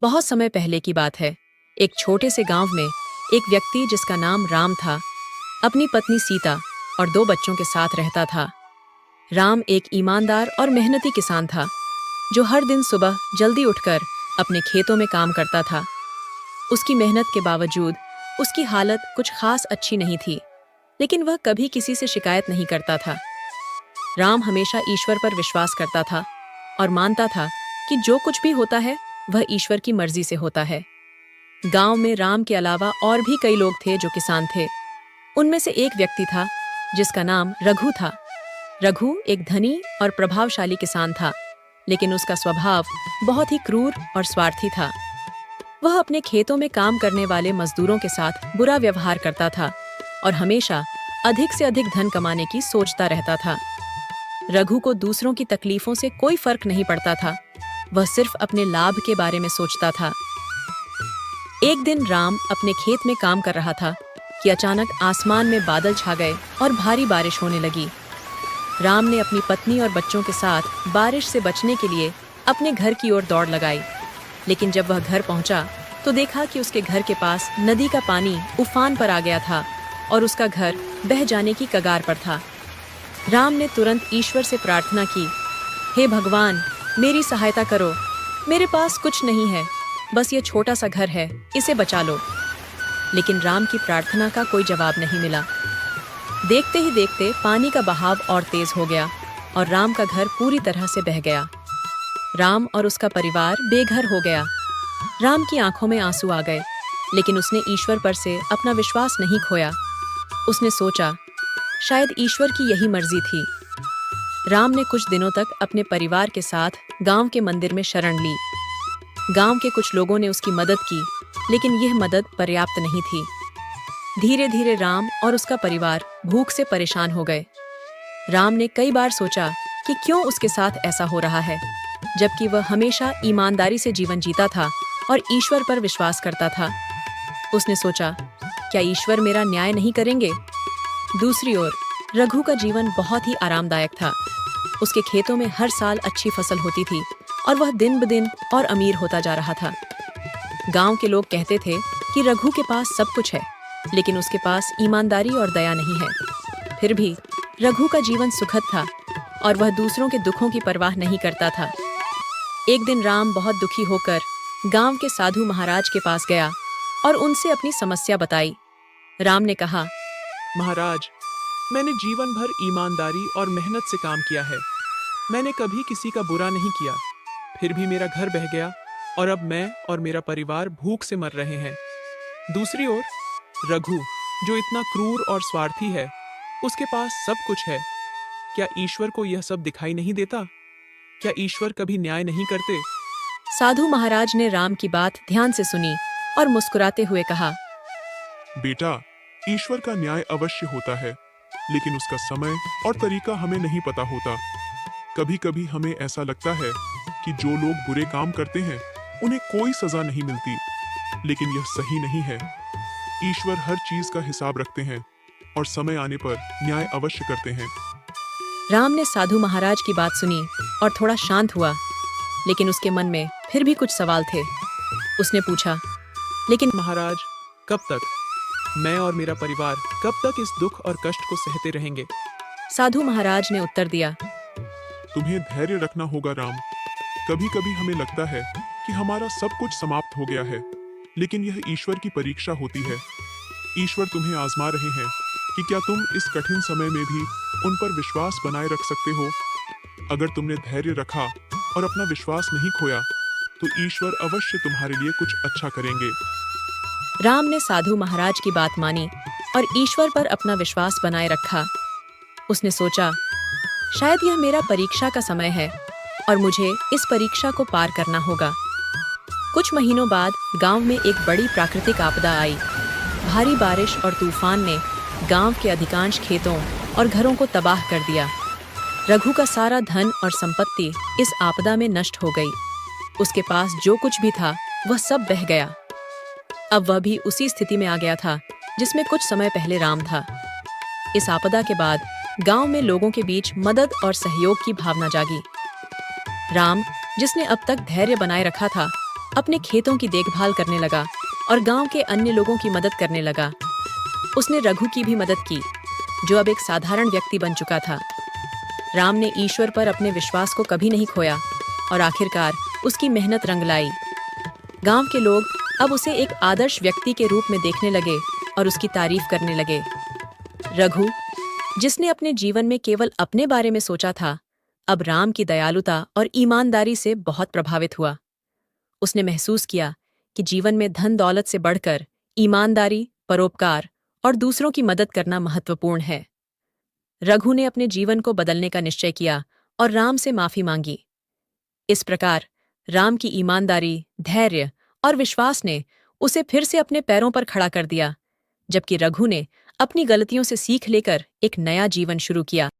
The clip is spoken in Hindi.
बहुत समय पहले की बात है। एक छोटे से गांव में एक व्यक्ति जिसका नाम राम था, अपनी पत्नी सीता और दो बच्चों के साथ रहता था। राम एक ईमानदार और मेहनती किसान था, जो हर दिन सुबह जल्दी उठकर अपने खेतों में काम करता था। उसकी मेहनत के बावजूद उसकी हालत कुछ खास अच्छी नहीं थी, लेकिन वह कभी किसी से शिकायत नहीं करता था। राम हमेशा ईश्वर पर विश्वास करता था और मानता था कि जो कुछ भी होता है वह ईश्वर की मर्जी से होता है। गांव में राम के अलावा और भी कई लोग थे जो किसान थे। उनमें से एक व्यक्ति था जिसका नाम रघु था। रघु एक धनी और प्रभावशाली किसान था, लेकिन उसका स्वभाव बहुत ही क्रूर और स्वार्थी था। वह अपने खेतों में काम करने वाले मजदूरों के साथ बुरा व्यवहार करता था और हमेशा अधिक से अधिक धन कमाने की सोचता रहता था। रघु को दूसरों की तकलीफों से कोई फर्क नहीं पड़ता था, वह सिर्फ अपने लाभ के बारे में सोचता था। एक दिन राम अपने खेत में काम कर रहा था कि अचानक आसमान में बादल छा गए और भारी बारिश होने लगी। राम ने अपनी पत्नी और बच्चों के साथ बारिश से बचने के लिए अपने घर की ओर दौड़ लगाई, लेकिन जब वह घर पहुंचा तो देखा कि उसके घर के पास नदी का पानी उफान पर आ गया था और उसका घर बह जाने की कगार पर था। राम ने तुरंत ईश्वर से प्रार्थना की, हे भगवान, मेरी सहायता करो। मेरे पास कुछ नहीं है, बस ये छोटा सा घर है, इसे बचा लो। लेकिन राम की प्रार्थना का कोई जवाब नहीं मिला। देखते ही देखते पानी का बहाव और तेज हो गया और राम का घर पूरी तरह से बह गया। राम और उसका परिवार बेघर हो गया। राम की आंखों में आंसू आ गए, लेकिन उसने ईश्वर पर से अपना विश्वास नहीं खोया। उसने सोचा, शायद ईश्वर की यही मर्जी थी। राम ने कुछ दिनों तक अपने परिवार के साथ गांव के मंदिर में शरण ली। गांव के कुछ लोगों ने उसकी मदद की, लेकिन यह मदद पर्याप्त नहीं थी। धीरे धीरे राम और उसका परिवार भूख से परेशान हो गए। राम ने कई बार सोचा कि क्यों उसके साथ ऐसा हो रहा है, जबकि वह हमेशा ईमानदारी से जीवन जीता था और ईश्वर पर विश्वास करता था। उसने सोचा, क्या ईश्वर मेरा न्याय नहीं करेंगे? दूसरी ओर रघु का जीवन बहुत ही आरामदायक था। उसके खेतों में हर साल अच्छी फसल होती थी और वह दिन ब दिन और अमीर होता जा रहा था। गांव के लोग कहते थे कि रघु के पास सब कुछ है, लेकिन उसके पास ईमानदारी और दया नहीं है। फिर भी रघु का जीवन सुखद था और वह दूसरों के दुखों की परवाह नहीं करता था। एक दिन राम बहुत दुखी होकर गांव के साधु महाराज के पास गया और उनसे अपनी समस्या बताई। राम ने कहा, महाराज, मैंने जीवन भर ईमानदारी और मेहनत से काम किया है। मैंने कभी किसी का बुरा नहीं किया, फिर भी मेरा घर बह गया और अब मैं और मेरा परिवार भूख से मर रहे हैं। दूसरी ओर रघु, जो इतना क्रूर और स्वार्थी है, उसके पास सब कुछ है। क्या ईश्वर को यह सब दिखाई नहीं देता? क्या ईश्वर कभी न्याय नहीं करते? साधु महाराज ने राम की बात ध्यान से सुनी और मुस्कुराते हुए कहा, बेटा, ईश्वर का न्याय अवश्य होता है, लेकिन उसका समय और तरीका हमें नहीं पता होता। कभी कभी हमें ऐसा लगता है कि जो लोग बुरे काम करते हैं उन्हें कोई सजा नहीं मिलती, लेकिन यह सही नहीं है। ईश्वर हर चीज का हिसाब रखते हैं और समय आने पर न्याय अवश्य करते हैं। राम ने साधु महाराज की बात सुनी और थोड़ा शांत हुआ, लेकिन उसके मन में फिर भी कुछ सवाल थे। उसने पूछा, लेकिन महाराज, कब तक? मैं और मेरा परिवार कब तक इस दुख और कष्ट को सहते रहेंगे? साधु महाराज ने उत्तर दिया, तुम्हें धैर्य रखना होगा राम। कभी कभी हमें लगता है कि हमारा सब कुछ समाप्त हो गया है, लेकिन यह ईश्वर की परीक्षा होती है। ईश्वर तुम्हें आजमा रहे हैं कि क्या तुम इस कठिन समय में भी उन पर विश्वास बनाए रख सकते हो। अगर तुमने धैर्य रखा और अपना विश्वास नहीं खोया, तो ईश्वर अवश्य तुम्हारे लिए कुछ अच्छा करेंगे। राम ने साधु महाराज की बात मानी और ईश्वर पर अपना विश्वास बनाए रखा। उसने सोचा, शायद यह मेरा परीक्षा का समय है और मुझे इस परीक्षा को पार करना होगा। कुछ महीनों बाद गांव में एक बड़ी प्राकृतिक आपदा आई। भारी बारिश और तूफान ने गांव के अधिकांश खेतों और घरों को तबाह कर दिया। रघु का सारा धन और संपत्ति इस आपदा में नष्ट हो गई। उसके पास जो कुछ भी था वह सब बह गया। अब वह भी उसी स्थिति में आ गया था जिसमें कुछ समय पहले राम था। इस आपदा के बाद गांव में लोगों के बीच मदद और सहयोग की भावना जागी। राम, जिसने अब तक धैर्य बनाए रखा था, अपने खेतों की देखभाल करने लगा और गांव के अन्य लोगों की मदद करने लगा। उसने रघु की भी मदद की, जो अब एक साधारण व्यक्ति बन चुका था। राम ने ईश्वर पर अपने विश्वास को कभी नहीं खोया और आखिरकार उसकी मेहनत रंग लाई। गांव के लोग अब उसे एक आदर्श व्यक्ति के रूप में देखने लगे और उसकी तारीफ करने लगे। रघु, जिसने अपने जीवन में केवल अपने बारे में सोचा था, अब राम की दयालुता और ईमानदारी से बहुत प्रभावित हुआ। उसने महसूस किया कि जीवन में धन दौलत से बढ़कर ईमानदारी, परोपकार और दूसरों की मदद करना महत्वपूर्ण है। रघु ने अपने जीवन को बदलने का निश्चय किया और राम से माफी मांगी। इस प्रकार राम की ईमानदारी, धैर्य और विश्वास ने उसे फिर से अपने पैरों पर खड़ा कर दिया, जबकि रघु ने अपनी गलतियों से सीख लेकर एक नया जीवन शुरू किया।